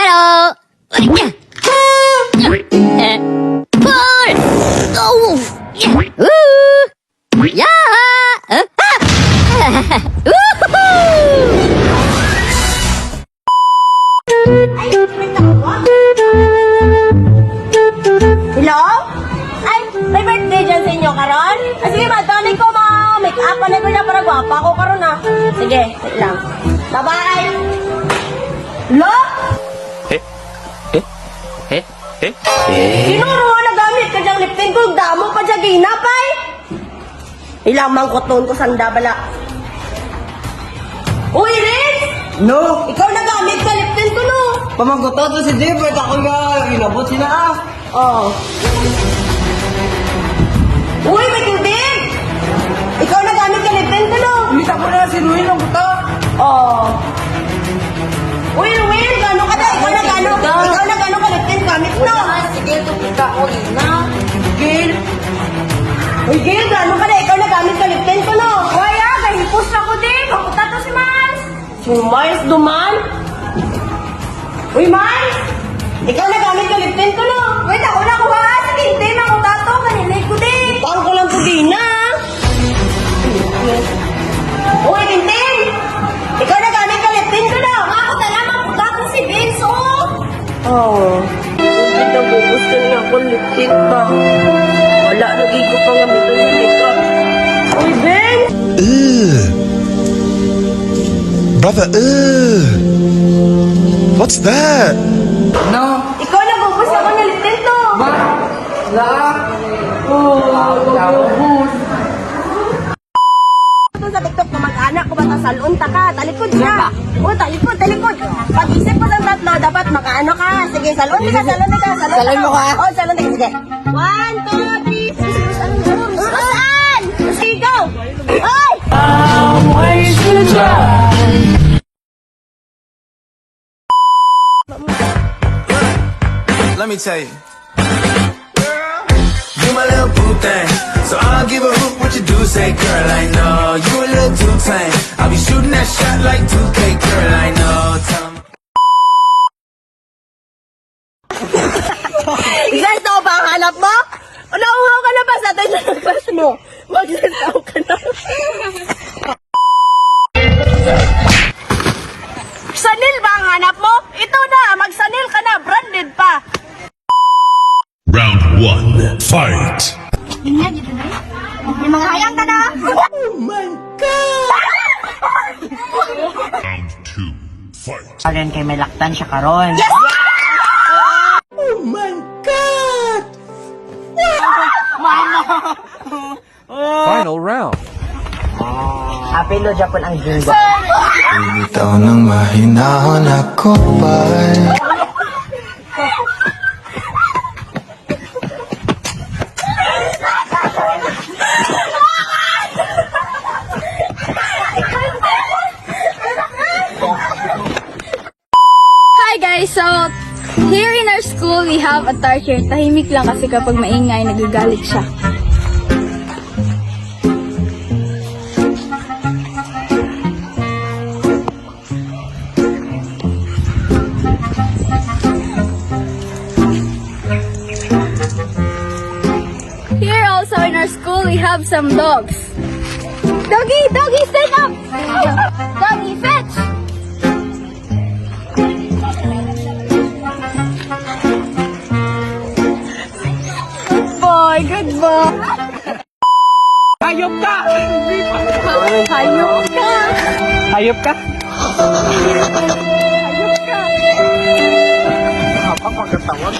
Hello! Paul! Oh! Woo! Yeah! Hello? Ay, may birthday dyan sa inyo karon? Ah, sige, madali ko make up na ko na para gwapa ko karon ah. Sige, wait lang. Bye-bye! Hello? Sinuro na gamit ka diyang liptin ko, damo pa dyan ginapay. Ilang mangkoton ko sanda bala. Uy, Riz! No! Ikaw na gamit ka liptin ko no? Pamangkota to si David. Ako nga inabot sila ah. Oh. Uy, may tubig! Ikaw na gamit ka liptin ko no? Umita ko na si Ruin ang buta. Oh. Uy, Ruel, gano'n ka na? Ikaw na gano'n ka liptin gamit no? Sige, tupika ko na. Gil. Uy, Gil, gano'n ka na? Ikaw na gamit ka liptin ko no? Uy, kahipos ako din. Makuta to si Mars. Si Mars duman? Uy, Mars! Ikaw na gamit ka liptin ko no? Wait, ako na kuha. Sige, hindi. Makuta to. Kaninay ko din. Pang ko lang po din na. Uy, Tintin! Ikaw na gamit ka liptin ko no? Ako na makuta ko si Vince, oh! Oh. Hindi na bubos ka niya ako liptin ka. Wala, nagig ko pa nga mito si Tika. Uy, Ben! Brother, what's that? No! Ikaw na bubos ako na liptin to. La! Ito sa TikTok na mag-anak ko ba ta salon ta ka? Talikod siya. Oh, talikod. Pag-isip mo sa tatlo, dapat makaano ka. Sige, salon ka. Salon mo ka? Oh, salon ka. Sige. 1, 2, 3. Saan? Sige, go! Oy! Let me tell you. You my little boo thing. So I don't give a hoot what you do say, girl, I know. You a little too tame. I'll be shooting that shot like 2K, girl, I know. Tell 'em. Exercise ba ang hanap mo? Nauuhaw ka na ba sa tayo ng class mo? Mag-exercise ka na. Sanil ba ang hanap mo? Ito na, magsanil ka na, branded pa. Round 1, fight! May mga hayang ka na. Oh my God! Round 2, fight! Alin kay may laktan siya karon. Yes! Oh my God! Final round. Apelo Japon ang ginga. Bitaw ng mahinahon ako pa. Hi guys! So, here in our school, we have a teacher. Tahimik lang kasi kapag maingay, nagagalit siya. Here also in our school, we have some dogs. Doggy! Doggy, stand up! Doggy, fetch! Boy, good boy. Hayop ka! Hayop ka. Hayop ka? Hayop ka. Kapag magkatawag.